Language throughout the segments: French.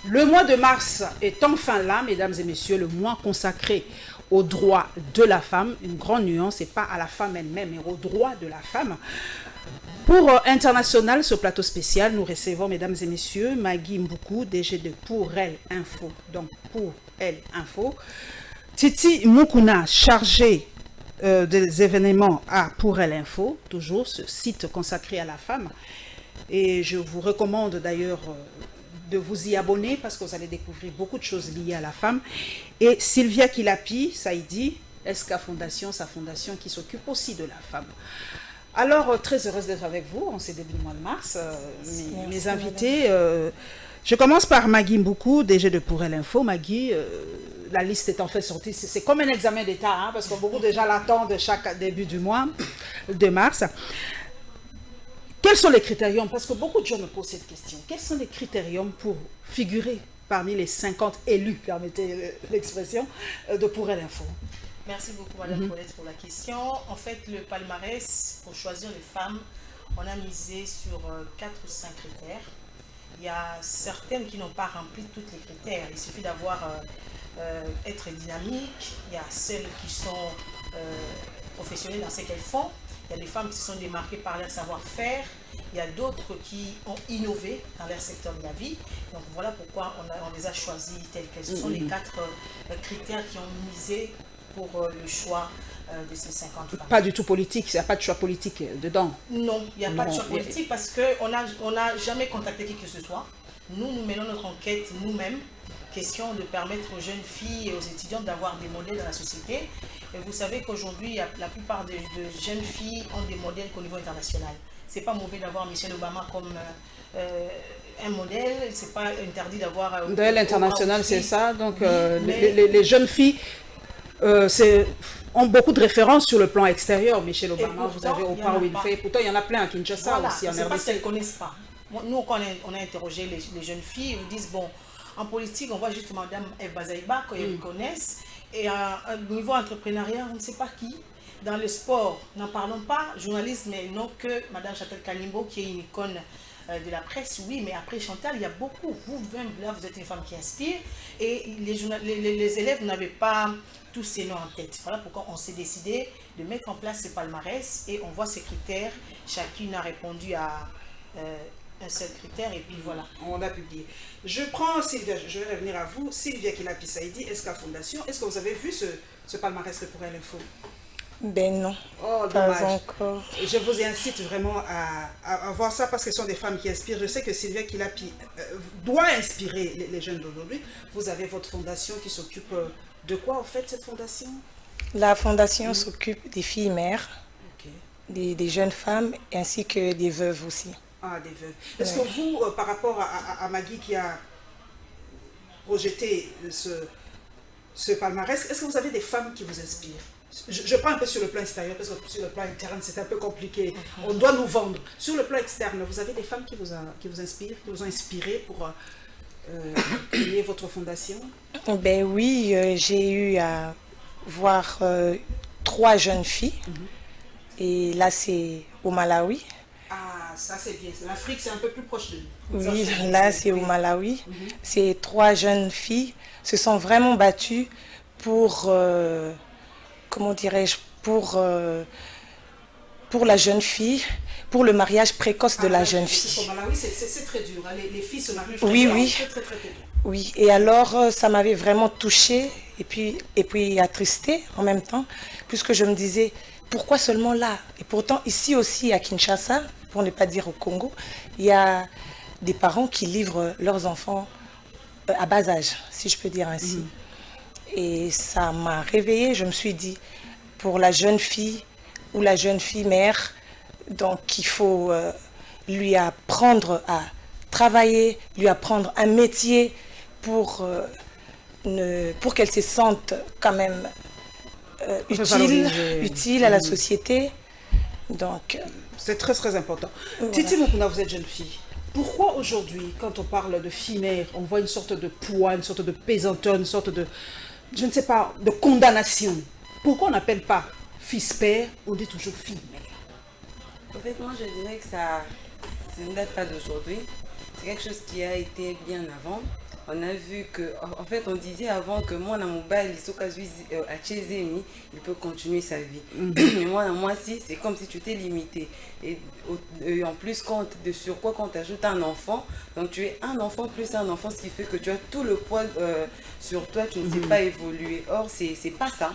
Le mois de mars est enfin là, mesdames et messieurs, le mois consacré aux droits de la femme. Une grande nuance, et pas à la femme elle-même, mais aux droits de la femme. Pour International, ce plateau spécial, nous recevons, mesdames et messieurs, Maggie Mboukou, DG de Pour Elle Info. Donc, Pour Elle Info. Titi Moukouna, chargé des événements à Pour Elle Info, toujours ce site consacré à la femme. Et je vous recommande d'ailleurs de vous y abonner parce que vous allez découvrir beaucoup de choses liées à la femme. Et Sylvia Kilapi, Saïdi, SK Fondation, sa fondation qui s'occupe aussi de la femme. Alors, très heureuse d'être avec vous en ces débuts du mois de mars. Mes invités, je commence par Maggie Mboukou, DG de Pour Elle Info. Maggie, la liste est en fait sortie. C'est comme un examen d'État, hein, parce que beaucoup déjà l'attendent chaque début du mois de mars. Quels sont les critériums? Parce que beaucoup de gens me posent cette question. Quels sont les critériums pour figurer parmi les 50 élus, permettez l'expression, de Pour Elle Info? Merci beaucoup, Madame Paulette, pour la question. En fait, le palmarès, pour choisir les femmes, on a misé sur 4 ou 5 critères. Il y a certaines qui n'ont pas rempli tous les critères. Il suffit d'avoir être dynamique. Il y a celles qui sont professionnelles dans ce qu'elles font. Il y a des femmes qui se sont démarquées par leur savoir-faire. Il y a d'autres qui ont innové dans leur secteur de la vie. Donc voilà pourquoi on les a choisis tels quels. Ce sont les 4 critères qui ont misé pour le choix de ces 50 femmes. Pas du tout politique, il n'y a pas de choix politique dedans. Non, il n'y a pas de choix politique parce qu'on n'a jamais contacté qui que ce soit. Nous menons notre enquête nous-mêmes. Question de permettre aux jeunes filles et aux étudiantes d'avoir des modèles dans la société. Et vous savez qu'aujourd'hui, la plupart de jeunes filles ont des modèles qu'au niveau international. Ce n'est pas mauvais d'avoir Michelle Obama comme un modèle, ce n'est pas interdit d'avoir... Modèle international, c'est ça. Donc les jeunes filles ont beaucoup de références sur le plan extérieur. Michelle Obama, pourtant, vous avez Oprah Winfrey. Pourtant, il y en a plein à Kinshasa aussi, en RDC. C'est parce qu'elles ne connaissent pas. Nous, quand on a interrogé les jeunes filles, ils disent, bon, en politique, on voit juste Mme Eva Zaïba, quand ils connaissent. Et au niveau entrepreneuriat, on ne sait pas qui. Dans le sport, n'en parlons pas. Journalisme, mais non que Mme Chantal Kalimbo, qui est une icône de la presse, oui, mais après Chantal, il y a beaucoup. Vous-même, là, vous êtes une femme qui inspire. Et les élèves n'avaient pas tous ces noms en tête. Voilà pourquoi on s'est décidé de mettre en place ces palmarès et on voit ces critères. Chacune a répondu à un seul critère et puis voilà. On a publié. Je prends Sylvia, je vais revenir à vous. Sylvia Kilapi Saïdi, SK Fondation. Est-ce que vous avez vu ce palmarès de Pour Elle Info? Ben non, pas dommage. Encore. Je vous incite vraiment à voir ça parce que ce sont des femmes qui inspirent. Je sais que Sylvia Kilapi doit inspirer les jeunes d'aujourd'hui. Vous avez votre fondation qui s'occupe de quoi en fait cette fondation? La fondation s'occupe des filles mères, des jeunes femmes ainsi que des veuves aussi. Ah, des veuves. Est-ce que vous, par rapport à Maggie qui a projeté ce palmarès, est-ce que vous avez des femmes qui vous inspirent? Je prends un peu sur le plan extérieur, parce que sur le plan interne, c'est un peu compliqué. On doit nous vendre. Sur le plan externe, vous avez des femmes qui vous inspirent, qui vous ont inspiré pour créer votre fondation? Ben oui, j'ai eu à voir 3 jeunes filles. Et là, c'est au Malawi. Ah, ça c'est bien. L'Afrique, c'est un peu plus proche de nous. Oui, là, c'est au Malawi. Ces 3 jeunes filles se sont vraiment battues pour... comment dirais-je, pour la jeune fille, pour le mariage précoce de la jeune fille. C'est très dur, hein. Les filles se marient très dur. Oui, et alors ça m'avait vraiment touchée et puis attristée en même temps, puisque je me disais, pourquoi seulement là? Et pourtant, ici aussi à Kinshasa, pour ne pas dire au Congo, il y a des parents qui livrent leurs enfants à bas âge, si je peux dire ainsi. Et ça m'a réveillée, je me suis dit, pour la jeune fille ou la jeune fille mère, donc il faut lui apprendre à travailler, lui apprendre un métier pour qu'elle se sente quand même utile à la société. Donc, c'est très très important. Voilà. Titi Moukouna, vous êtes jeune fille. Pourquoi aujourd'hui, quand on parle de fille mère, on voit une sorte de poids, une sorte de pesanteur, une sorte de... je ne sais pas, de condamnation? Pourquoi on n'appelle pas fils père, on dit toujours fille mère? En fait, moi je dirais que ça ne date pas d'aujourd'hui. C'est quelque chose qui a été bien avant. on a vu que, en fait, on disait avant que moi, dans mon bail, à Chezemi, il peut continuer sa vie. Mais moi, si, c'est comme si tu t'es limité. Et en plus, quand tu ajoutes un enfant, donc tu es un enfant plus un enfant, ce qui fait que tu as tout le poids sur toi, tu ne sais pas évoluer. Or, c'est pas ça.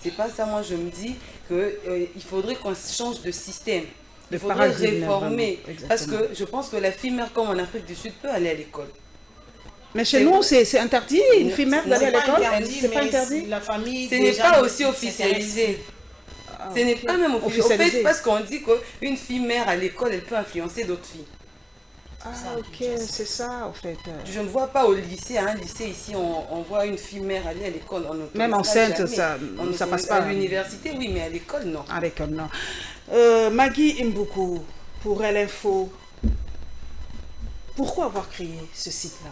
C'est pas ça, moi je me dis qu'il faudrait qu'on change de système. Il faudrait réformer. Parce que je pense que la fille mère, comme en Afrique du Sud, peut aller à l'école. Mais chez nous, c'est interdit, une fille mère d'aller à l'école. C'est pas interdit. La famille, ce n'est pas aussi officialisé. Ce n'est pas même officialisé. En fait, parce qu'on dit qu'une fille mère à l'école, elle peut influencer d'autres filles. Ah, ok, c'est ça, en fait. Je ne vois pas au lycée, un lycée ici, on voit une fille mère aller à l'école. Même enceinte, ça passe pas. À l'université, oui, mais à l'école, non. À l'école, non. Maggie Mboukou, pour LFO, pourquoi avoir créé ce site-là?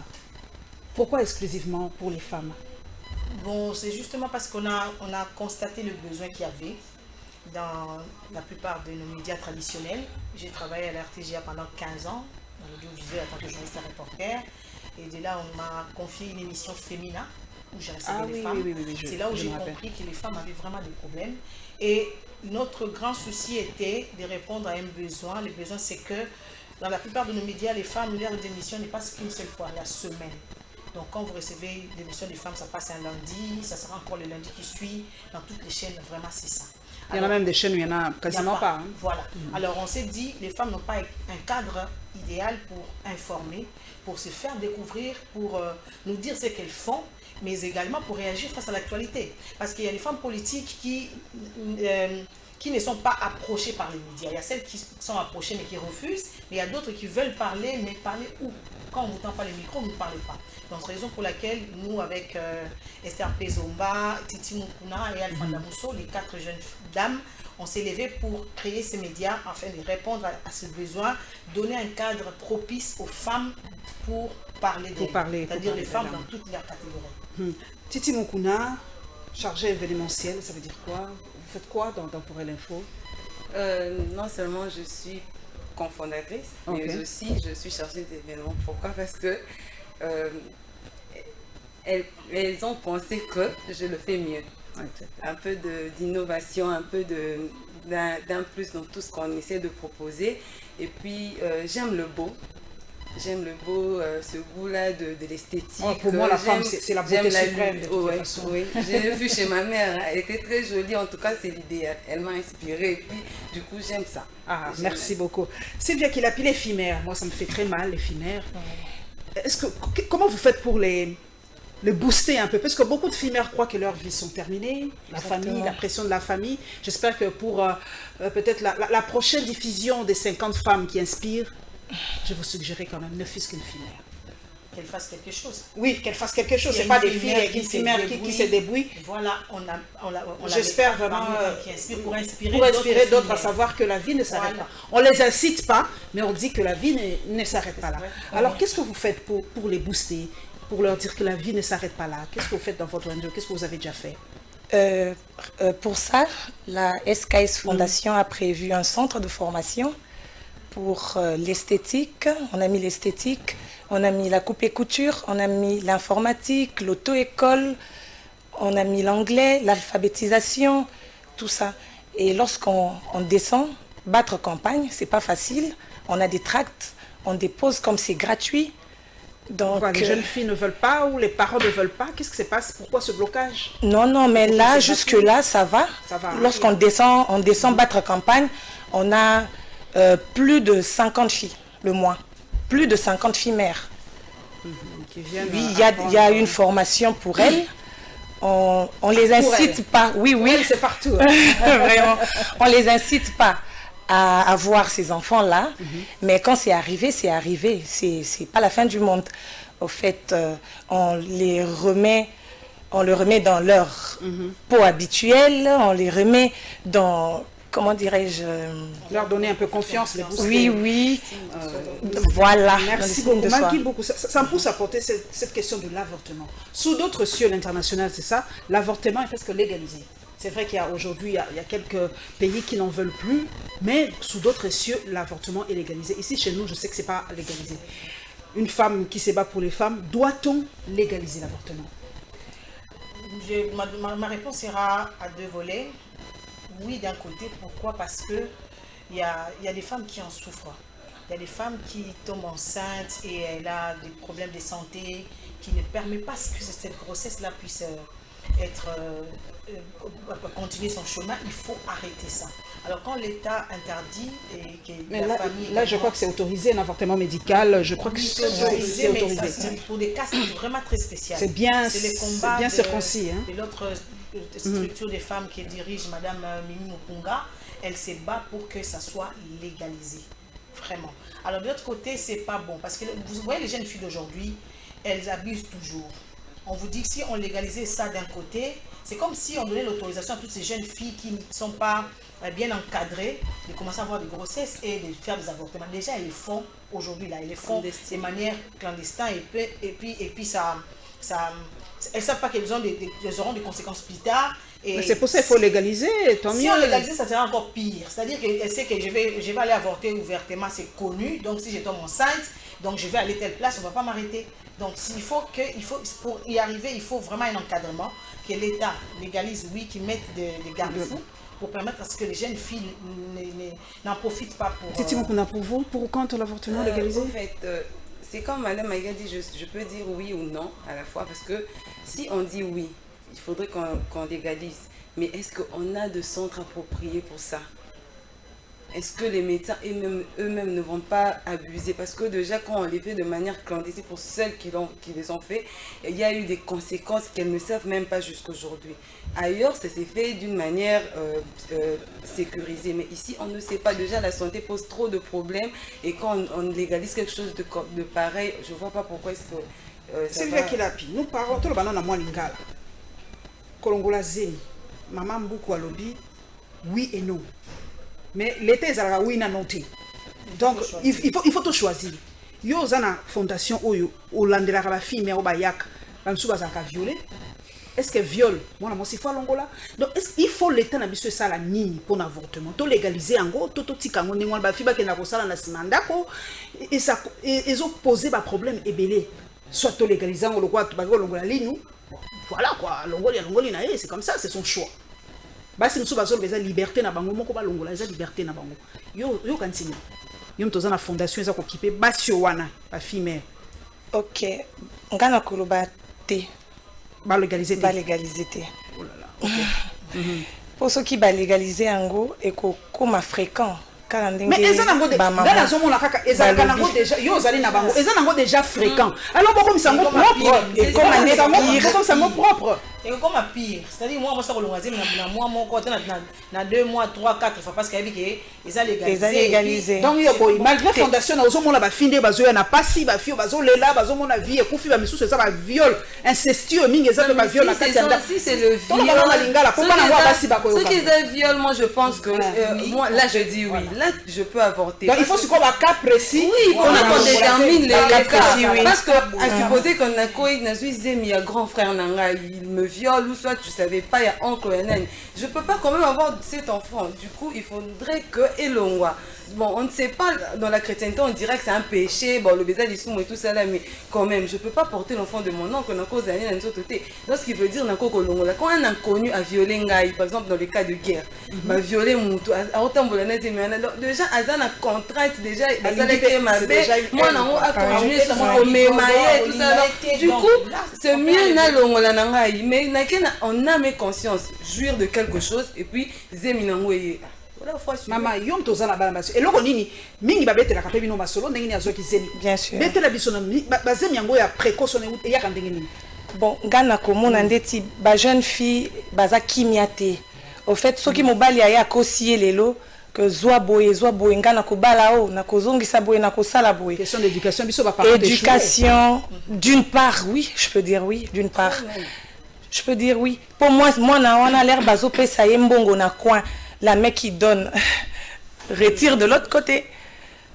Pourquoi exclusivement pour les femmes? Bon, c'est justement parce qu'on a constaté le besoin qu'il y avait dans la plupart de nos médias traditionnels. J'ai travaillé à la RTGA pendant 15 ans. Dans l'audiovisuel en tant que journaliste et reporter. Et de là, on m'a confié une émission Fémina où j'ai recevais les femmes. C'est là où j'ai compris que les femmes avaient vraiment des problèmes. Et notre grand souci était de répondre à un besoin. Le besoin, c'est que dans la plupart de nos médias, les femmes, l'heure d'émission n'est pas qu'une seule fois, la semaine. Donc quand vous recevez l'émission des femmes, ça passe un lundi, ça sera encore le lundi qui suit. Dans toutes les chaînes, vraiment, c'est ça. Il y en a même des chaînes où il n'y en a quasiment pas. Hein. Voilà. Alors on s'est dit, les femmes n'ont pas un cadre idéal pour informer, pour se faire découvrir, pour nous dire ce qu'elles font, mais également pour réagir face à l'actualité. Parce qu'il y a des femmes politiques qui ne sont pas approchées par les médias. Il y a celles qui sont approchées mais qui refusent, mais il y a d'autres qui veulent parler, mais parler où? Quand on ne vous tend pas les micros, vous ne parlez pas. Donc, raison pour laquelle nous, avec Esther Pezomba, Titi Mukuna et Alpha Damousso, les 4 jeunes dames, on s'est levé pour créer ces médias afin de répondre à ce besoin, donner un cadre propice aux femmes pour parler d'elles, c'est-à-dire les femmes dans toutes leurs catégories. Titi Mukuna, chargée événementielle, ça veut dire quoi? Vous faites quoi dans Pour l'Info? Non seulement je suis cofondatrice, mais aussi je suis chargée d'événements. Pourquoi? Parce que elles ont pensé que je le fais mieux. Un peu d'innovation, un peu d'un plus dans tout ce qu'on essaie de proposer. Et puis, j'aime le beau. J'aime le beau, ce goût-là de l'esthétique. Oh, pour moi, la femme, c'est la beauté suprême. Oui, j'ai vu chez ma mère. Elle était très jolie. En tout cas, c'est l'idée. Elle m'a inspirée. Et puis, du coup, j'aime ça. Ah, merci beaucoup. Sylvia Kilapi, l'éphémère. Moi, ça me fait très mal, l'éphémère. Comment vous faites pour les booster un peu? Parce que beaucoup de femmes croient que leurs vies sont terminées. La famille, la pression de la famille. J'espère que pour peut-être la prochaine diffusion des 50 femmes qui inspirent, je vous suggérerais quand même, ne fût-ce qu'une femelle. Qu'elle fasse quelque chose. Oui, qu'elle fasse quelque chose. Ce n'est pas des filles qui se débrouillent. Voilà, j'espère vraiment qui inspire pour inspirer d'autres à savoir que la vie ne s'arrête pas. On ne les incite pas, mais on dit que la vie ne s'arrête pas là. Alors, qu'est-ce que vous faites pour les booster, pour leur dire que la vie ne s'arrête pas là? Qu'est-ce que vous faites dans votre ONG? Qu'est-ce que vous avez déjà fait? Pour ça, la SKS Fondation a prévu un centre de formation pour l'esthétique. On a mis l'esthétique, on a mis la coupe et couture, on a mis l'informatique, l'auto-école, on a mis l'anglais, l'alphabétisation, tout ça. Et lorsqu'on descend, battre campagne, c'est pas facile. On a des tracts, on dépose comme c'est gratuit. Donc, les jeunes filles ne veulent pas ou les parents ne veulent pas? Qu'est-ce qui se passe? Pourquoi ce blocage? Non, mais là, jusque-là, ça va. Lorsqu'on descend battre campagne, on a plus de 50 filles le mois. Plus de 50 filles mères. Oui, il y a une formation pour elles. On les incite pas. Oui. C'est partout. Vraiment. On les incite pas à avoir ces enfants-là. Mais quand c'est arrivé, c'est arrivé. C'est pas la fin du monde. Au fait, on le remet dans leur peau habituelle. On les remet dans... Comment dirais-je? Leur donner un peu confiance, les booster. Oui. Voilà. Merci beaucoup. Maggie, beaucoup. Ça me pousse à porter cette question de l'avortement. Sous d'autres cieux, l'international, c'est ça. L'avortement est presque légalisé. C'est vrai qu'il y a aujourd'hui, il y a quelques pays qui n'en veulent plus, mais sous d'autres cieux, l'avortement est légalisé. Ici, chez nous, je sais que ce n'est pas légalisé. une femme qui se bat pour les femmes, doit-on légaliser l'avortement? Ma réponse sera à deux volets. Oui, d'un côté. Pourquoi? Parce que il y a des femmes qui en souffrent. Il y a des femmes qui tombent enceintes et elle a des problèmes de santé qui ne permettent pas que cette grossesse-là puisse continuer son chemin. Il faut arrêter ça. Alors quand l'État interdit et que mais la famille... Là, je crois que c'est autorisé, un avortement médical. Je crois que c'est autorisé, mais ça, pour des cas vraiment très spéciaux. C'est bien circoncis. De l'autre structure des femmes qui dirige Madame Mimi Mupunga, elle se bat pour que ça soit légalisé. Vraiment. Alors de l'autre côté, c'est pas bon. Parce que vous voyez les jeunes filles d'aujourd'hui, elles abusent toujours. On vous dit que si on légalisait ça d'un côté, c'est comme si on donnait l'autorisation à toutes ces jeunes filles qui ne sont pas bien encadrées de commencer à avoir des grossesses et de faire des avortements. Déjà, elles les font aujourd'hui, là, elles les font de manière clandestine et puis ça elles ne savent pas qu'elles auront des conséquences plus tard. Mais c'est pour ça qu'il faut légaliser, tant mieux. Si on légalise, ça sera encore pire. C'est-à-dire qu'elle sait que je vais aller avorter ouvertement, c'est connu. Donc si je tombe enceinte, donc je vais aller telle place, on ne va pas m'arrêter. Donc pour y arriver, il faut vraiment un encadrement, que l'État légalise, oui, qu'il mette des garde-fous pour permettre à ce que les jeunes filles n'en profitent pas pour... Titi Mukuna, pour vous, pour ou contre l'avortement légalisé? En fait, c'est comme Madame Maïga dit, je peux dire oui ou non à la fois, parce que si on dit oui, il faudrait qu'on légalise. Mais est-ce qu'on a de centres appropriés pour ça? Est-ce que les médecins eux-mêmes ne vont pas abuser? Parce que déjà, quand on les fait de manière clandestine pour celles qui les ont fait, il y a eu des conséquences qu'elles ne savent même pas jusqu'aujourd'hui. Ailleurs, ça s'est fait d'une manière sécurisée. Mais ici, on ne sait pas. Déjà, la santé pose trop de problèmes. Et quand on légalise quelque chose de pareil, je ne vois pas pourquoi est-ce que... c'est vrai qu'il a pu. Nous parlons, tout le monde a moins lingala. Kolongola Zeni, Maman Mboukou Alobi, oui et non. Mais l'été, ils ont oui et non. Donc, il faut tout choisir. Il y a une fondation où la fille mais au bayak, violé. Est-ce que viol? Moi, c'est fois l'angola. Donc, il faut l'état na biso ça la nini pour l'avortement. Tout légaliser en gros, tout tikango ni ngwa fiba ke na ko sala na simandako et ça ils ont posé ba problème et belé. Soit tout légaliser en quoi tu bago longola linu. Voilà quoi, longoli na c'est comme ça, c'est son choix. Basi msu bazolo beza liberté na bango moko ba longola eza liberté na bango. Yo kantinyo. Yo mtoza na fondation eza ko kipe basi wana ba fille. OK. Ngana koloba te. Ba légaliser te. Oh là là. OK. Pour ceux qui ba légaliser ango et ko koma fréquent. Mais ils ont déjà yo zali na bango ils ont déjà fréquent alors beaucoup ça mot propre et comme un pire comme ça mot propre et comme un pire c'est-à-dire moi ça kolongaze na moi mon côté na 2 mois 3 4 fois parce qu'il y avait ils ont légalisé donc malgré fondation na ozomona ba finde bazo na pasi ba fio bazo lela bazo mona vie et kufi ba misusu ça ba viol incestueux mingi ça ba viol na kati ya si c'est le viol ce qui est viol moi je pense que moi là je dis oui. Là, je peux avorter. Donc, il faut qu'on un cas précis. Oui, on détermine les cas précis. Oui. Parce que, à supposer qu'on a quoi, il y a grand frère Nanga, il me viole, ou soit tu ne savais pas, il y a oncle, je ne peux pas quand même avoir cet enfant. Du coup, il faudrait que Elongwa. Bon, on ne sait pas, dans la chrétienté, on dirait que c'est un péché, bon, le baiser d'Issoum et tout ça là, mais quand même, je ne peux pas porter l'enfant de mon oncle, on a cause d'année dans notre côté. Donc, ce qui veut dire, quand un inconnu a violé Ngaï, par exemple, dans les cas de guerre, va violer Moutou, à autant de l'année, déjà, Azan a contrainte, déjà, moi, on a continué sur mon mémaillé, tout ça. Du coup, c'est mieux, mais on a mes consciences, jouir de quelque chose, et puis, Zeminangoye. Maman, yom tozana balambasi. Eloko nini mingi babetela kape bino masolo ndenge ni azoki zemi. Bien sûr. Betela biso na bazemi yango ya précaution et ya kandenge nini. Bon, ngana komona ndeti ba jeune fille baza kimiate. Au fait, soki mobali aya kosie lelo que zoa boye ngana ko bala o na kozongisa boye na ko sala boye. Question d'éducation biso ba parler. Éducation d'une part oui, je peux dire oui, d'une part. Je peux dire oui. Pour moi na wana l'air bazo pesa yembongo na coin. La mec qui donne retire de l'autre côté.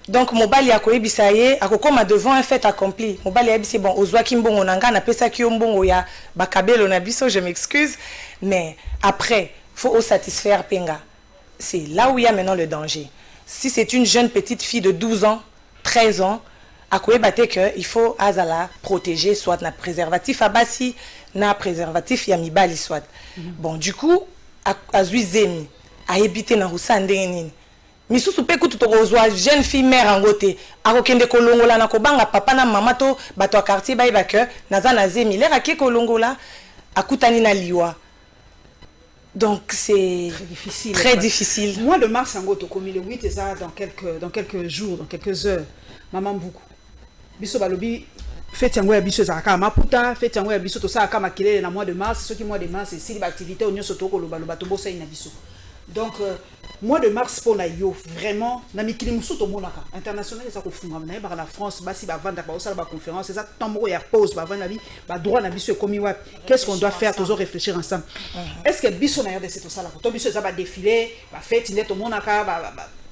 Donc mobali ya koyebisa ye akokoma devant un fait accompli. Mobali ya bisi bon ozwa kimbongo nanga na pesa ki yombongo ya bakabelo na biso, je m'excuse, mais après faut satisfaire penga. C'est là où il y a maintenant le danger. Si c'est une jeune petite fille de 12 ans, 13 ans, akoyeba te que il faut azala protéger soit na préservatif abasi na préservatif ya mibali soit. Bon du coup azwi zemi ayebi te na kosa ndenge nini misusu pe kutu tokozwa jeune fille mère yango te akokende kolongola na kobanga papa na mama to bato ya quartier bayeba ke naza na zemi lere ake kolongola akutani na liwa. Donc c'est très difficile. Mois de mars yango tokomi le 8 eza dans quelques jours, dans quelques heures. Maman Mboukou biso balobi fête yango ya biso ezalaka maputa, fête yango ya biso tosalaka makelele na mois de mars, soki mois de mars esili baactivité oyo nyonso tokoloba tobosai na biso. Donc mois de mars pour na yo vraiment na mikili musu tomonaka international eza kofunga na ba la France basi bavanda ba osala ba conférence eza tamboko ya pause bavanda bi ba droit na biso ekomi wapi, qu'est-ce qu'on doit faire toujours réfléchir ensemble. Est-ce que biso na RDC to sala to biso eza ba défilé ba fête net tomonaka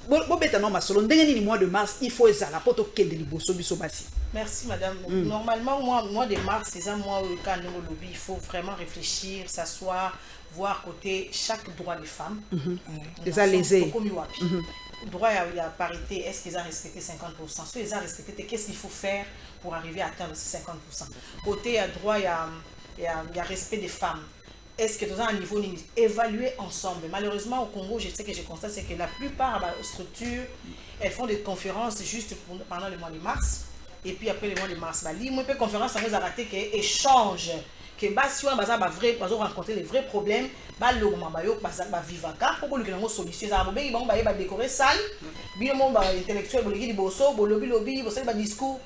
bo beta no masolo ndenge ni mois de mars il faut ezala poto kende liboso biso basi. Merci madame. Normalement mois de mars c'est un mois où le lobby il faut vraiment réfléchir, s'asseoir, voir côté chaque droit des femmes. Déjà lésé. Droit à la parité, est-ce qu'ils ont respecté 50%? Si ils ont respecté, qu'est-ce qu'il faut faire pour arriver à atteindre ces 50%? Côté droit, il y a respect des femmes. Est-ce que nous avons un niveau évalué ensemble? Malheureusement, au Congo, je sais que je constate c'est que la plupart des structures, elles font des conférences juste pendant le mois de mars. Et puis après le mois de mars, moi, une conférence, ça nous a raté que échange. Que si on va rencontrer les vrais problèmes, va vivre pour que nous solution. Ça va décorer salle, intellectuel, discours.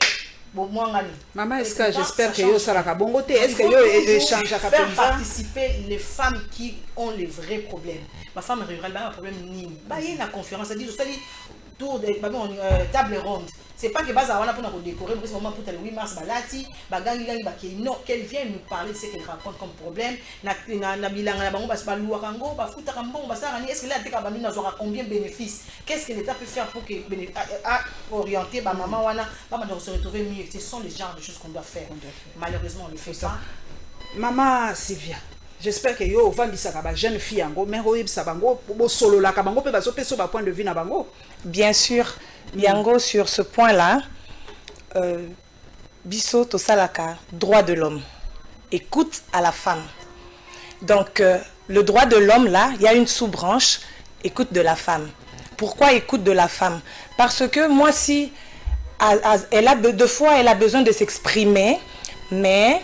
Maman, est-ce que j'espère que yo sala bongo te? Est-ce que yo échange à faire participer les femmes qui ont les vrais problèmes? Ma femme rurale, un problème ni. Bah il y a une conférence, ça dit tour de table ronde. C'est pas que base à pour décorer, mais c'est moment pour le 8 mars balati, bagangi non, qu'elle vient nous parler de ce qu'elle raconte comme problème. Na bilanga na bango bas ba luakango, ba futa kambo, ba sarani, est-ce que là teka bamina aura combien de bénéfices? Qu'est-ce que l'État peut faire pour que orienter ba maman wana, ba se retrouver mieux? Ce sont les genres de choses qu'on doit faire. Malheureusement, on ne le fait pas. Maman Sylvia, j'espère que yo vandisaka ba jeune fille yango mais oyebisa bango bo solo la ka bango pe bazo peso ba point de vue na bango. Bien sûr, Yango sur ce point-là, biso to salaka droit de l'homme. Écoute à la femme. Donc le droit de l'homme là, il y a une sous-branche écoute de la femme. Pourquoi écoute de la femme? Parce que moi si elle a deux fois elle a besoin de s'exprimer, mais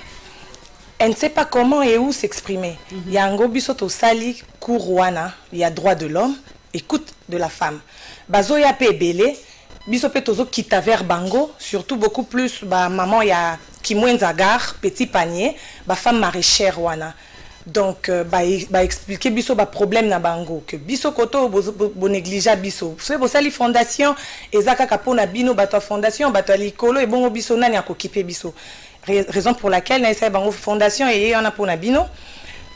elle ne sait pas comment et où s'exprimer. Yango biso to sali courwana, il y a droit de l'homme, écoute de la femme. Bazo ya pe belé, biso pe tozo kita vers bango, surtout beaucoup plus ba maman ya kimwenza gar, petit panier, ba femme maraîchère wana. Donc ba expliquer biso ba problème na bango que biso koto bo négligea biso. C'est bo sali fondation ezaka kapona bino bato fondation bato likolo et bongo biso nani akokipe biso. Raison pour laquelle na esa bango fondation et on a pona bino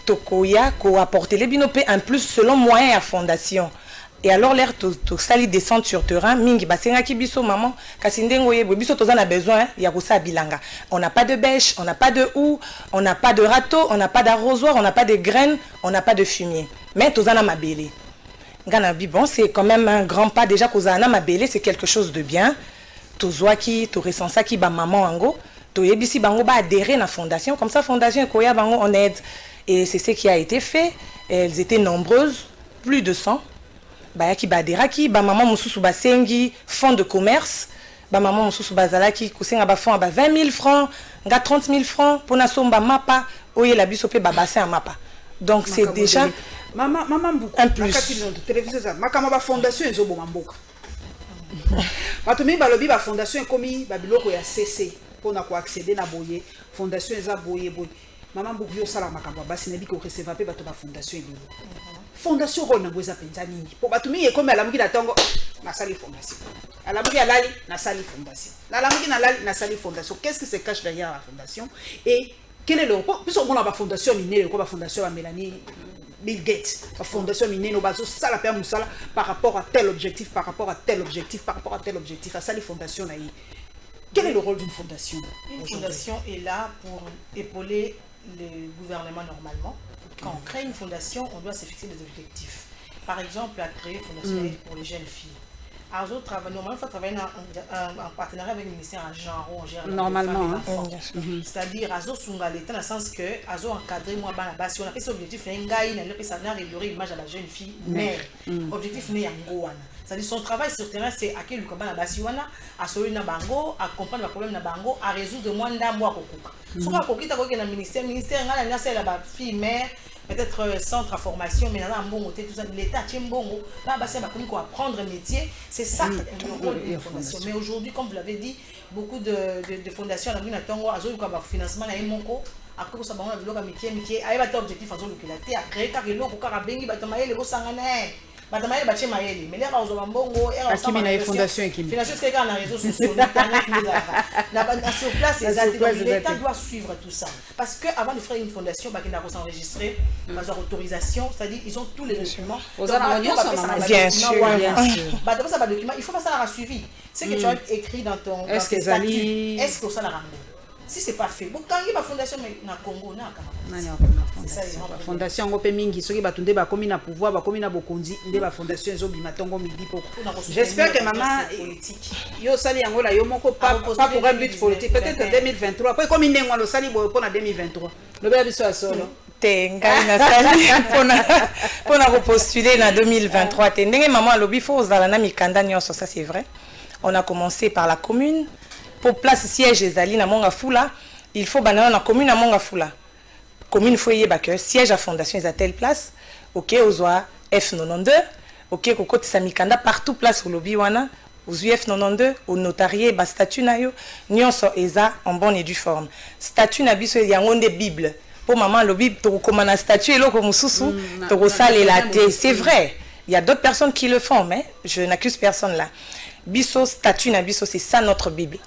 tokoya ko apporter les bino pe en plus selon moyen à fondation. Et alors l'air to sali descendre sur terrain mingi basenga ki biso maman kasi ndengo yebo biso tozana besoin ya kosa bilanga. On n'a pas de bêche, on n'a pas de houe, on n'a pas de râteau, on n'a pas d'arrosoir, on n'a pas de graines, on n'a pas de fumier. Mais tozana mabele. Ngana bi bon, c'est quand même un grand pas déjà kozana mabele, c'est quelque chose de bien. Tozwaki, to resensaki ba maman ango, to yebisi bango ba adhérer na fondation comme ça fondation koya bango on aide. Et c'est ce qui a été fait. Elles étaient nombreuses, plus de 100. Bayaki baderaki ba maman mususu basengi fonds de commerce ba maman mususu bazalaki kusenga ba fonds ba 20 000 francs nga 30 000 francs pour na somba mapa oye la biso pe ba bassin mapa. Donc c'est déjà maman beaucoup un plus télévision ça makama ba fondation ezo bo mamboka batumi balobi ba fondation komi ba biloko ya CC pour na ko accéder na boye fondation eza boye maman beaucoup yo sala makambo basi nebi ko recevoir pe bato ba fondation ebilo fondation rona ngoza penza nini po batumi ye comme alamuki na tongo na sali fondation alamuki alali na sali fondation alamuki na lali na sali fondation. Qu'est-ce qui se cache derrière la fondation et quel est le puisque on a ba fondation minée quoi ba fondation à Mélanie Bill Gates la fondation minée no bazo sala pe musala par rapport à tel objectif par rapport à tel objectif par rapport à tel objectif à sali fondation na yi. Quel est le rôle d'une fondation? Une fondation est là pour épauler le gouvernement normalement. Quand on crée une fondation, on doit se fixer des objectifs. Par exemple, à créer une fondation pour les jeunes filles. Azo travaille, normalement, il faut travailler en partenariat avec le ministère en genre, on gère normalement, c'est-à-dire Azo Sunga l'État dans le sens que Azo encadré moi bana basi on a fait cet objectif ngai na le ça n'a améliorer l'image de la jeune fille mère objectif né yango wana c'est-à-dire son travail sur terrain c'est à quel bana basi wana à solo na bango à comprendre le problème na bango à résoudre moi ndambo akokuka soka kokita ko na ministère ngala na c'est la fille mère peut-être centre à formation, mais là, tout ça, l'État tient bon, là, c'est pour apprendre un métier, c'est ça le rôle de la fondation. Mais aujourd'hui, comme vous l'avez dit, beaucoup de fondations, la Tongo, Azo, financement, la Monko, après, ça va avoir un métier, il y a un objectif, Azo, à créer car il y a un bengi, batamaye, le sangane. Batamaye, baché maïli, mais là, Azo, Bambongo, et la fondation et qui financement, c'est quand on a réseaux sociaux, internet, sur place, l'État doit suivre tout ça. Parce qu'avant de faire une fondation, il faut s'enregistrer, il faut avoir autorisation, c'est-à-dire ils ont tous les documents. Bien sûr. Il faut pas ça la suivi. Ce que tu as écrit dans ton statut, est-ce que ça la ramène? Si c'est pas fait, bon, quand il y a une fondation na Congo, fondation ngopé mingi soki batunde ba komi na pouvoir ba komi na bokonzi nde ba fondation ezo bima tongo midi poko. J'espère que maman yo sali yango la yo moko pas pour un but politique peut-être 2023 après comme ndengwa lo sali boyo pour 2023 le bébé biso solo te ngai na sali pona ko postuler na 2023 te ndenge maman lobi fo ozala na mikanda nyonso, ça c'est vrai. On a commencé par la commune. Pour place siège ezali na Mongafula, il faut banana na commune à Mongafula. Commune foyer que siège à fondation est à telle place. OK, ozwa F92. OK, kokoti samikanda partout place au lobby wana. Ozwi F92 au notarié ba statut na yo nyonso eza en bonne et due forme. Statut na biso yango nde Bible. Pour maman lobby to komana statut eloko mususu to sale la té. C'est vrai. Il y a d'autres personnes qui le font, mais je n'accuse personne là. Biso statut na biso c'est ça notre Bible.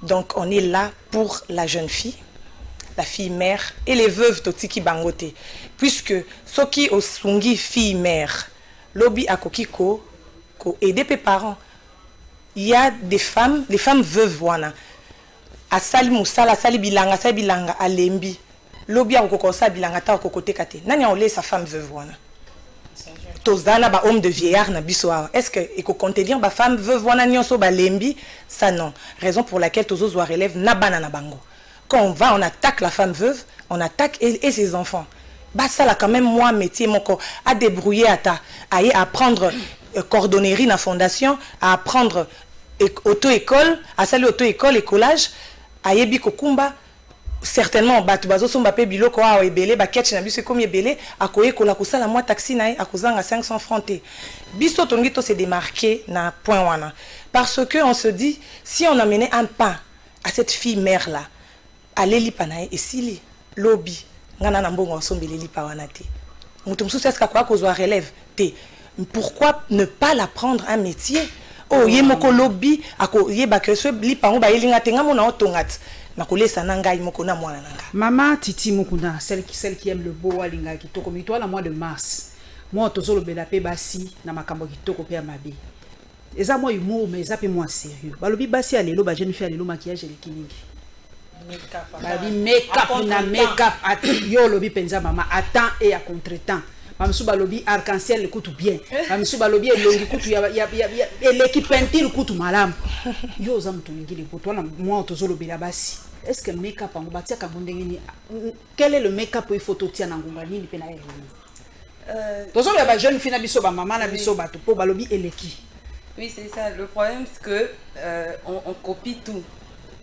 Donc on est là pour la jeune fille, la fille mère et les veuves totiki bangote. Puisque soki osungi fille mère, lobby a kokiko ko aider les parents. Il y a des femmes veuves wana. Asali musala, asali bilanga alembi. Lobby a kokosa bilanga ta kokote kate. Nani on laisse sa femme veuve wana. Tozana ba homme de vieillard na biso. Est-ce que eko contenir ba femme veuve wana nyonso ba lembi? Ça non. Raison pour laquelle tozo zo relève na bana na bango. Quand on va, on attaque la femme veuve, on attaque et ses enfants. Bah ça là quand même moi métier mon corps à débrouiller à apprendre cordonnerie na fondation, à apprendre auto-école, à saluer auto-école et collage, à yebi kokumba. Certainement batu bazo somba pe biloko a ebele ba ketch na biso comme ebele akoye kola kosala moi taxi na akozanga 500 francs te biso tongi to se démarquer na point wana parce que on se dit si on amenait un pain à cette fille mère là aller lipa na et sili lobby ngana na mbongo sombele lipa wana te mutu mususu eska kwa kozwa relève te pourquoi ne pas la prendre un métier oh yemoko lobby akoyeba que ce lipa ngo ba yelinga te ngamo na otongat. Maman Titi Mukuna, celle qui aime le beau alinga qui toko mitwa la mois de mars. Moi tozo le belape basi na makambo ki toko pe amabe. Eza moi humour mais eza pe moi sérieux. Balobi basi alelo ba jeune fille alelo maquillage le kiningi. Make-up yo lobi penza mama attend et à contre-temps. Mamsou balobi arc-en-ciel le coutu bien. Mamsou balobi elongi coutu ya l'équipe peinture coutu malam. Yo za mtungi le poto na moi tozo le belabasi. Est-ce que make-up en batia kabondengeni quel est le make-up il faut totia na ngonga nini pe na yeli? Tozo le ba jeune fille na biso ba maman na biso ba to po balobi eleki. Oui, c'est ça. Le problème c'est que on copie tout.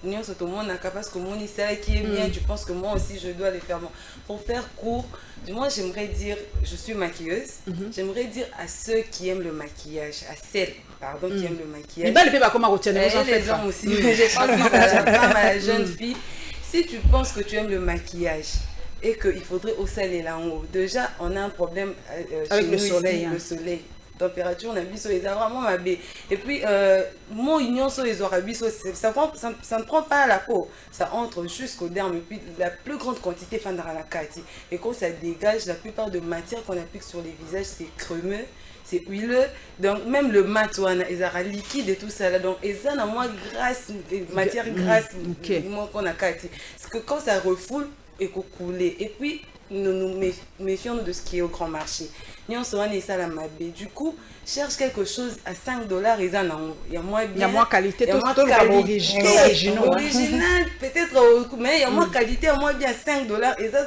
Tout le monde a parce que mon histoire qui est bien, je pense que moi aussi je dois le faire. Pour faire court, moi j'aimerais dire, je suis maquilleuse, j'aimerais dire à ceux qui aiment le maquillage, à celles, pardon, qui aiment le maquillage. Mais les gens aussi, je pense que ça la femme, à la jeune fille, si tu penses que tu aimes le maquillage et qu'il faudrait hausser aller là en haut, déjà on a un problème avec chez le nous soleil. Ici, le soleil. Température on a vu sur les vraiment ma baie et puis mon union sur les orabies ça ne prend pas à la peau, ça entre jusqu'au derme et puis la plus grande quantité fin dans la carte et quand ça dégage la plupart de matière qu'on applique sur les visages c'est crémeux, c'est huileux, donc même le mat ils ont liquide et tout ça là donc ils ont moins grasse matière grasse qu'on a carte parce que quand ça refoule et qu'on coule et puis nous méfions de ce qui est au grand marché. Nous sommes ça la mabé. Du coup, cherche quelque chose à $5 et ça il y a moins bien. Il y a moins qualité, il y a moins original. Original, peut-être, mais il y a moins qualité, au moins bien $5 et ça,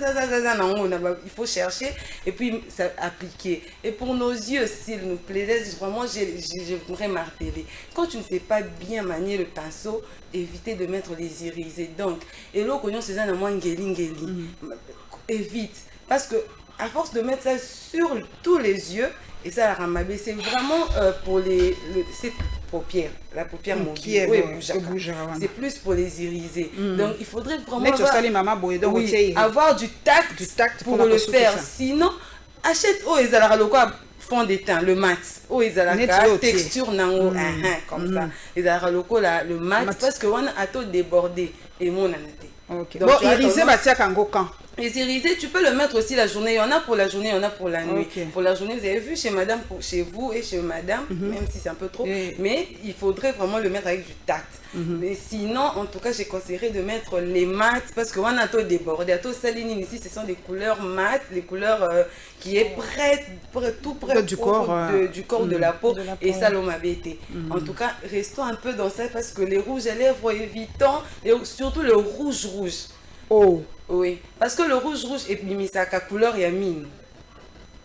il faut chercher et puis ça appliquer. Et pour nos yeux, s'il nous plaît, vraiment, j'aimerais marteler. Quand tu ne sais pas bien manier le pinceau, évitez de mettre les irisés. Donc, et là, on se dit, moins évite. Parce que, à force de mettre ça sur tous les yeux, et ça, la ramabé, c'est vraiment pour c'est paupières, la paupière mobile. C'est plus pour les iriser. Donc, il faudrait vraiment avoir du tact pour le faire. Sinon, achète le fond de teint, le mat. La texture comme ça. Le mat, parce qu'on a tout débordé. Et mon anaté. Bon, iriser, les irisés, tu peux le mettre aussi la journée. Il y en a pour la journée, il y en a pour la nuit. Pour la journée, vous avez vu chez madame, chez vous et chez madame, même si c'est un peu trop. Mais il faudrait vraiment le mettre avec du tact. Mais sinon, en tout cas, j'ai conseillé de mettre les mats parce qu'on a tout débordé. À tout saline ici, ce sont des couleurs mates, les couleurs qui est tout près du corps de la peau. Et ça, l'homme avait été. En tout cas, restons un peu dans ça parce que les rouges à lèvres, évitons, et surtout le rouge. Oh. Oui, parce que le rouge et puis ça a couleur et mine.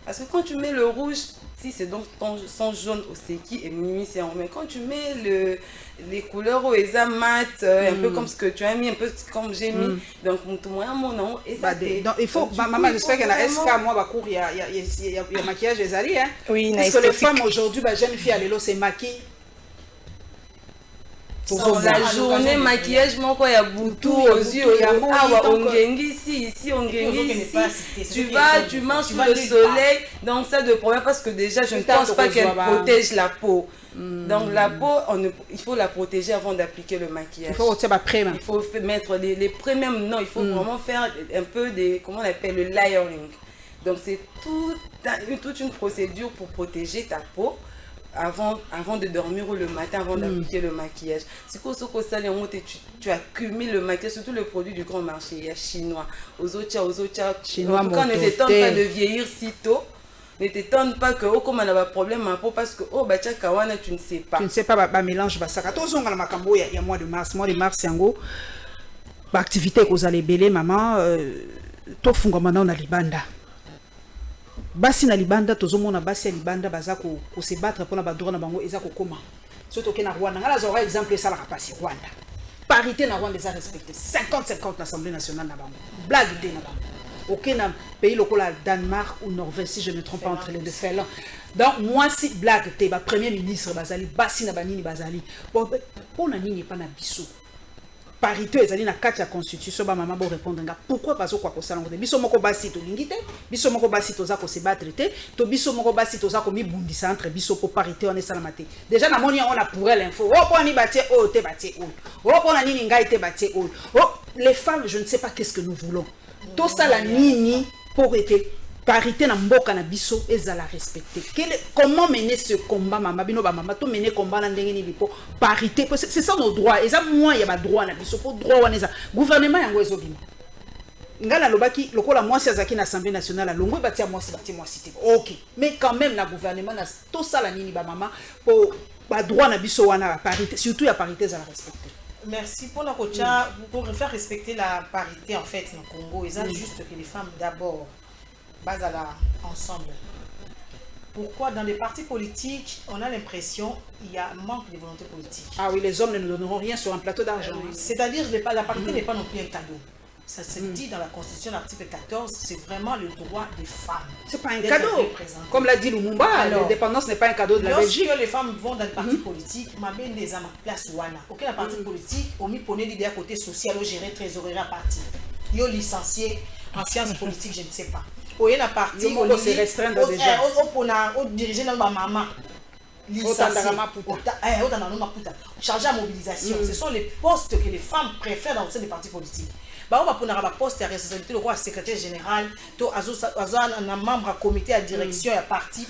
Parce que quand tu mets le rouge, si c'est donc son jaune au seki et mimi c'est en mais quand tu mets les couleurs au esa mat un peu comme ce que tu as mis, un peu comme j'ai mis, donc mon nom et ça donc il faut maman j'espère qu'elle a SK moi cours il y a maquillage des alliés hein. Oui, parce que les femmes aujourd'hui jeune fille à l'élo c'est maquille. Pour la journée, maquillage, il y a boutou aux yeux, tu marches sous le soleil, donc ça de problème parce que déjà je ne pense pas qu'elle protège la peau. Donc la peau, il faut la protéger avant d'appliquer le maquillage. Il faut mettre les premiums, non, il faut vraiment faire un peu comment on appelle le layering. Donc c'est toute une procédure pour protéger ta peau. Avant de dormir ou le matin, avant d'appliquer le maquillage. C'est quoi ce que ça, tu accumules le maquillage, surtout le produit du grand marché, il y a chinois, aux autres chinois. En tout cas, ne t'étonne pas de vieillir si tôt. Ne t'étonne pas que comme on a un problème à peau parce que kawana tu ne sais pas. Tu ne sais pas mélange basaka. Tous on a makambo il y a mois de mars yango. Activité que vous allez belé maman to funga mana na libanda. Basi na libanda tozomona basi ya libanda baza ko se battre pour na badura na bango eza ko koma surtout que na Rwanda ngala zora exemple ça la rapasi Rwanda parité na Rwanda eza respecté 50-50 l'Assemblée nationale na bango blague de na bango aucun pays local Danemark ou Norvège si je ne me trompe pas entre les deux Finlande donc moi si blague te ba premier ministre bazali basi na banini bazali bon pour na nini pas na biso parité ezali na kati ya constitution ba mama bo répondre nga pourquoi parce quoi ko sala ngode biso moko basi to lingite biso moko basi to za ko se battre te to biso moko basi to za ko mi bundisa entre biso pour parité on est salamate déjà na moni on a pour l'info oh pour ni batie oh te batie oh pour na nini ngai te batie oh les femmes je ne sais pas qu'est-ce que nous voulons tout ça la nini pour être parité na mboka na biso ezala respecté. Comment mener ce combat mama bino ba mama to mener combat na ndenge ni lipo parité c'est ça nos droits eza moi ya ba droit na biso pour droit wana eza gouvernement yango ezobima ngala lobaki lokola mwasi azaki na assemblée nationale longo batia mwasi te OK mais quand même na gouvernement na to sala nini ba mama pour ba droit na biso wana parité surtout ya parité ezala respecté. Merci pour la coacha pour faire respecter la parité en fait au Congo eza juste que les femmes d'abord basala ensemble. Pourquoi dans les partis politiques, on a l'impression qu'il y a un manque de volonté politique. Ah oui, les hommes ne nous donneront rien sur un plateau d'argent. C'est-à-dire que la parité n'est pas non plus un cadeau. Ça se dit dans la Constitution, l'article 14, c'est vraiment le droit des femmes. C'est pas un cadeau. Comme l'a dit Lumumba, l'indépendance n'est pas un cadeau de la Belgique. Lorsque les femmes vont dans les partis politiques, ma belle des amas place wana. Ok, la partie politique, on mis poné l'idée à côté social, au gérer trésorerie à parti. Yo licencié en sciences politiques, je ne sais pas. Il y a parti où on se restreint déjà. On diriger dans ma maman. Chargé à mobilisation. Ce sont les postes que les femmes préfèrent dans les partis politiques. On va prendre un poste à responsabilité, le secrétaire général, un membre à comité à direction et à parti.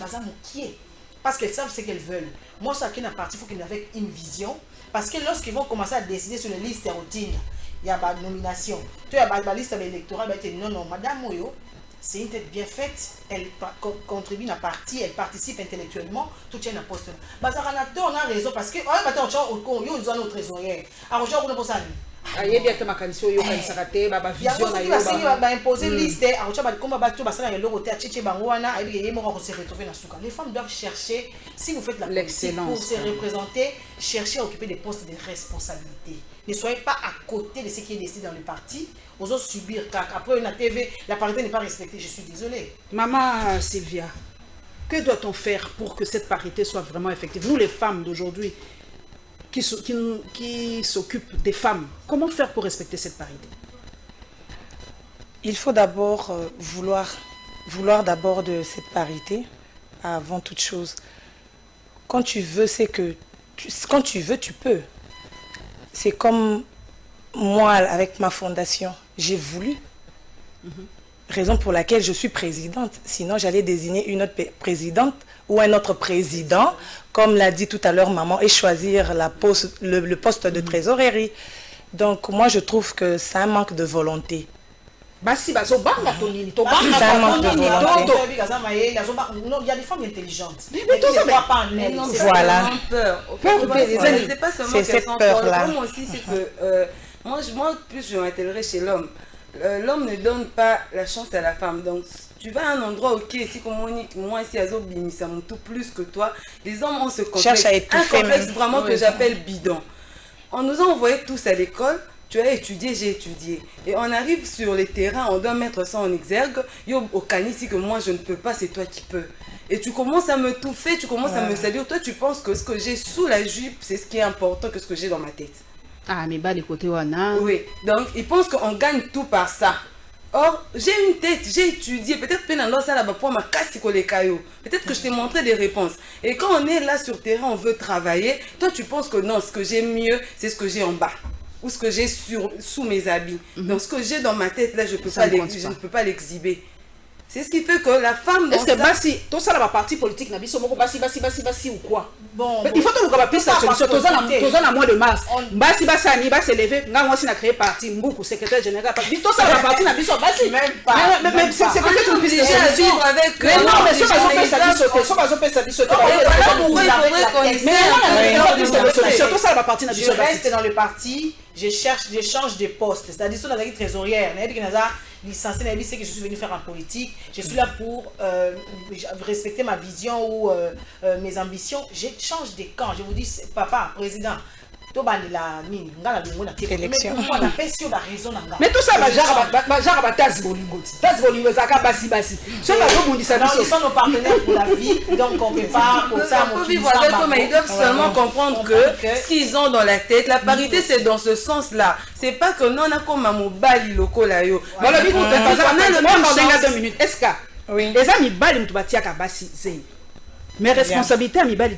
Parce qu'elles savent ce qu'elles veulent. Moi, ça qui est un parti, il faut qu'ils aient une vision. Parce que lorsqu'ils vont commencer à décider sur les listes routines, il y a une nomination. Tu as une liste électorale, non, madame, c'est une tête bien faite, elle contribue à partie, elle participe intellectuellement, tout tient un poste. On a raison parce que, on a notre trésorier. Alors, on a pour ça. Il y a ma candidature, il y a une vision. Il y a imposer une liste. Les femmes doivent chercher, si vous faites la politique pour se représenter, cherchez à occuper des postes de responsabilité. Ne soyez pas à côté de ce qui est décidé dans le parti. Vous osez subir, car après une TV, la parité n'est pas respectée. Je suis désolée. Maman Sylvia, que doit-on faire pour que cette parité soit vraiment effective? Nous, les femmes d'aujourd'hui, qui s'occupent des femmes, comment faire pour respecter cette parité? Il faut d'abord vouloir d'abord de cette parité avant toute chose. Quand tu veux, c'est que quand tu veux, tu peux. C'est comme moi avec ma fondation, j'ai voulu. Raison pour laquelle je suis présidente. Sinon, j'allais désigner une autre présidente ou un autre président, comme l'a dit tout à l'heure maman, et choisir le poste de trésorerie. Donc, moi, je trouve que c'est un manque de volonté. C'est un manque de volonté. Il y a des femmes intelligentes. Mais tout ça, pas en elles. Voilà. C'est cette peur-là. Moi aussi, c'est que moi, plus je m'intéresserai chez l'homme. L'homme ne donne pas la chance à la femme. Donc, tu vas à un endroit, ok, si comme moi ici à Zobimi, ça monte tout plus que toi. Les hommes ont ce complexe. Un complexe vraiment que j'appelle bidon. On nous a envoyés tous à l'école. Tu as étudié, j'ai étudié. Et on arrive sur les terrains, on doit mettre ça en exergue. Yo, au canici que moi je ne peux pas, c'est toi qui peux. Et tu commences à me touffer, tu commences à me salir. Toi, tu penses que ce que j'ai sous la jupe, c'est ce qui est important que ce que j'ai dans ma tête. Ah, mais bah, les côtés wana. Oui, donc ils pensent qu'on gagne tout par ça. Or, j'ai une tête, j'ai étudié. Peut-être peut-être que je t'ai montré des réponses. Et quand on est là sur terrain, on veut travailler. Toi, tu penses que non, ce que j'ai mieux, c'est ce que j'ai en bas. Ou ce que j'ai sous mes habits. Donc, ce que j'ai dans ma tête, là, je ne peux pas l'exhiber. C'est ce qui fait que la femme... Est-ce que Bassi, tout ça, la partie politique, Bassi ou quoi? Bon, il faut que nous ayons la solution. Tout ça, dans mois de mars. Bassi, Annie, va se lever. Nous avons créé parti, Mboukou, secrétaire général. Tout ça, la partie, Bassi. Même pas. Mais c'est peut-être une piste de solution. Mais non, mais si on peut sauter, tout ça, la partie, je reste dans le parti, je change de poste. C'est-à-dire, sur la trésorière, licencié, c'est que je suis venu faire en politique. Je suis là pour respecter ma vision ou mes ambitions. Je change de camp. Je vous dis, papa, président, élection. Mais tout ça, ils sont nos partenaires pour la vie, donc on ne peut pas pour ça. Ils doivent seulement comprendre que ce qu'ils ont dans la tête, la parité, c'est dans ce sens-là. C'est pas que non, on a comme un mobile local là. Est-ce que les amis bali mais responsabilité à mi bali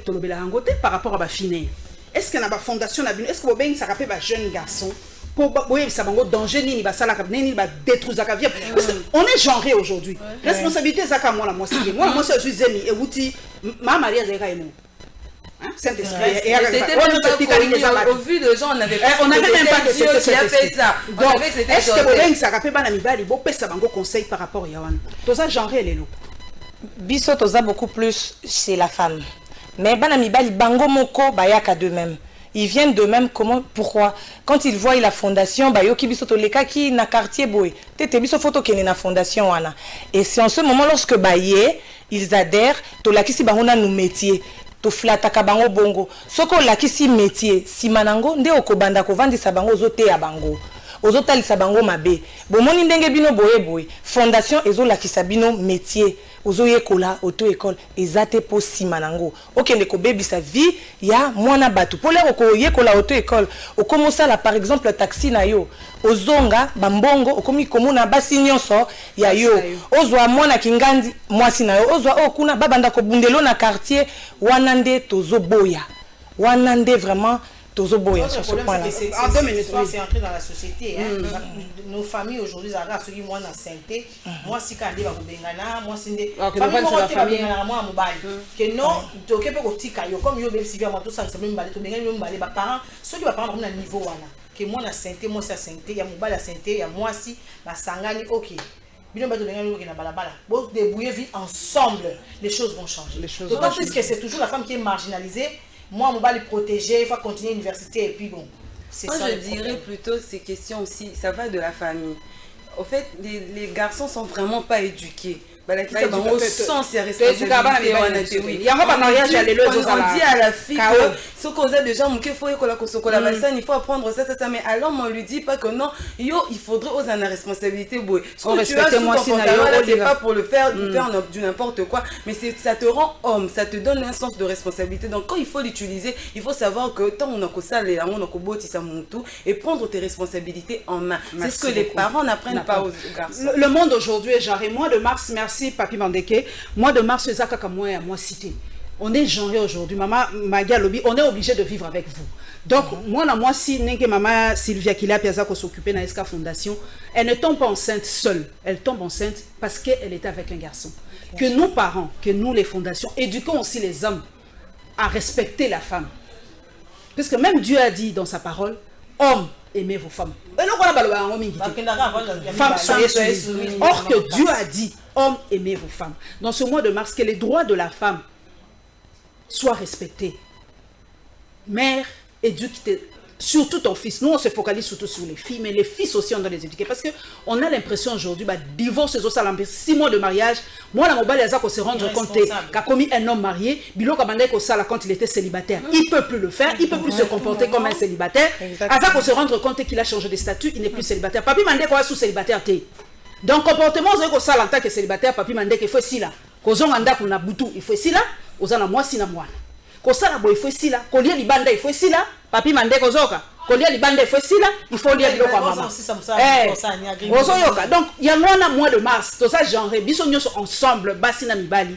par rapport à ma fille. Est-ce qu'il y a une fondation? Est-ce que vous avez un jeune garçon pour ça va danger ni va ça ni va détruire sa vie? Parce qu'on est genré aujourd'hui. Responsabilité ça comme moi je suis zemi et outil ma Maria de Raymond. Saint-Esprit. Au vu de gens, on n'avait même pas de Dieu qui a fait ça. Donc, est-ce que vous avez ça rappelle pas il faut passer un conseil par rapport à Yawan? Tout ça genré les lots. Biso toza beaucoup plus chez la femme. Mais banamibali bango moko bayaka de même. Ils viennent de même. Comment? Pourquoi? Quand ils voient la fondation, bayoki biso to leka ki na quartier boy. Tete biso photo kene na fondation wana. Et c'est en ce moment lorsque baye, ils adhèrent. To lakisi bango na nous métier. To flataka bango bongo. Soko lakisi métier. Si manango nde okobanda ko vandi sa bango zote ya bango. Ozotalisa bango mabe. Bomoni ndenge bino boye boye. Fondation ezo lakisa bino métier. Ozoye kola auto école ezate po simanango. Okende ko baby sa vie ya mwana batu. Pour les ko ye kola auto école. Okomosa la par exemple taxi na yo. Ozonga bambongo okomi komuna basi nyonso ya yo. Ozwa mwana kingandi mwasi na yo. Ozwa okuna babanda ko bundelo na quartier wanande tozo boya. Wanande vraiment sur ce point-là. En 2 minutes, c'est entré dans la société. Nos familles aujourd'hui, ceux qui ont la santé, moi, si quand ils vont bengana, moi, c'est des familles qui vont bengana, moi, mobile. Que non, tu occupes au petit caillou, comme yo, même si tu as tout ça, c'est même balé, tu benganes, même balé, parents, ceux qui vont prendre un niveau, que moi, la santé, moi, c'est la santé, il y a mobile, la santé, il y a moi, si, la sangani, ok. Vous débrouillez vite ensemble, les choses vont changer. D'autant plus que c'est toujours la femme qui est marginalisée. Moi, on va les protéger, il faut continuer l'université et puis bon. Moi, je dirais plutôt ces questions aussi, ça va de la famille. Au fait, les garçons sont vraiment pas éduqués. Au sens, c'est responsabilité. On dit à la fille que ce qu'on a déjà, il faut apprendre ça, mais alors on lui dit pas que non, il faudrait oser la responsabilité. Ce que tu as sous ton pantalon, c'est pas pour le faire du n'importe quoi, mais ça te rend homme, ça te donne un sens de responsabilité. Donc quand il faut l'utiliser, il faut savoir que tant on a que ça, et prendre tes responsabilités en main. C'est ce que les parents n'apprennent pas aux garçons. Le monde aujourd'hui est genré. Mois de mars, merci Papi Mandeke. Mois de mars, c'est ça qu'à moi cité. On est genré aujourd'hui. Maman Magia Lobby, on est obligé de vivre avec vous. Donc, moi, si maman Sylvia Kila Piazza qui s'occupait dans l'ESCA Fondation, elle ne tombe pas enceinte seule. Elle tombe enceinte parce qu'elle était avec un garçon. Que nous, parents, que nous, les fondations, éduquons aussi les hommes à respecter la femme. Parce que même Dieu a dit dans sa parole, hommes, aimez vos femmes. Femmes, soyez soumises. Or que Dieu a dit, hommes, aimez vos femmes. Dans ce mois de mars, que les droits de la femme soient respectés. Mère, éduque surtout ton fils. Nous, on se focalise surtout sur les filles, mais les fils aussi, on doit les éduquer. Parce qu'on a l'impression aujourd'hui, divorce, 6 mois de mariage, moi, la mobile, il se rendre compte qu'a commis un homme marié, Bilo Kabandé, quand il était célibataire. Il ne peut plus le faire, il ne peut plus se comporter comme un célibataire. Azak, on se rendre compte qu'il a changé de statut, il n'est plus célibataire. Papi Mandé, quoi, sous célibataire, donc, comportement, c'est que ça, en tant que célibataire, Papi Mandé, il faut si là. Kozon anda kuna butu, il faut si là. Ozana moi si na moi. Kosala bo il faut si là. Kolia libanda, il faut si là. Papi Mandé kozoka. Kolia libanda, il faut si là. Il faut lire biloko maman. Donc, il y a un mois de mars, tout ça, genre, biso nyoso ensemble, basina mibali.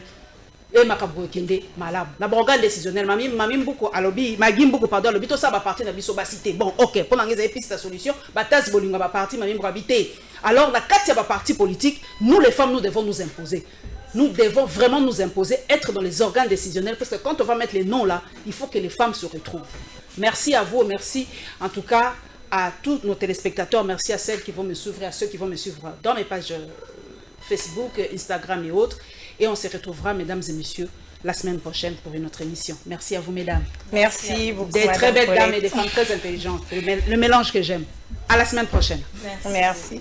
Et makabou kende malab. La brigade décisionnelle, mamim beaucoup alobi, magim beaucoup pardon, alobi tout ça va partir na biso basité. Bon, OK, pour l'angéliser piste la solution, batas bolinga va partir mamim habiter. Alors la carte va parti politique, nous les femmes nous devons nous imposer. Nous devons vraiment nous imposer, être dans les organes décisionnels parce que quand on va mettre les noms là, il faut que les femmes se retrouvent. Merci à vous, merci en tout cas à tous nos téléspectateurs, merci à celles qui vont me suivre et à ceux qui vont me suivre dans mes pages Facebook, Instagram et autres. Et on se retrouvera, mesdames et messieurs, la semaine prochaine pour une autre émission. Merci à vous, mesdames. Merci beaucoup. Des très belles dames et des femmes très intelligentes. Le mélange que j'aime. À la semaine prochaine. Merci.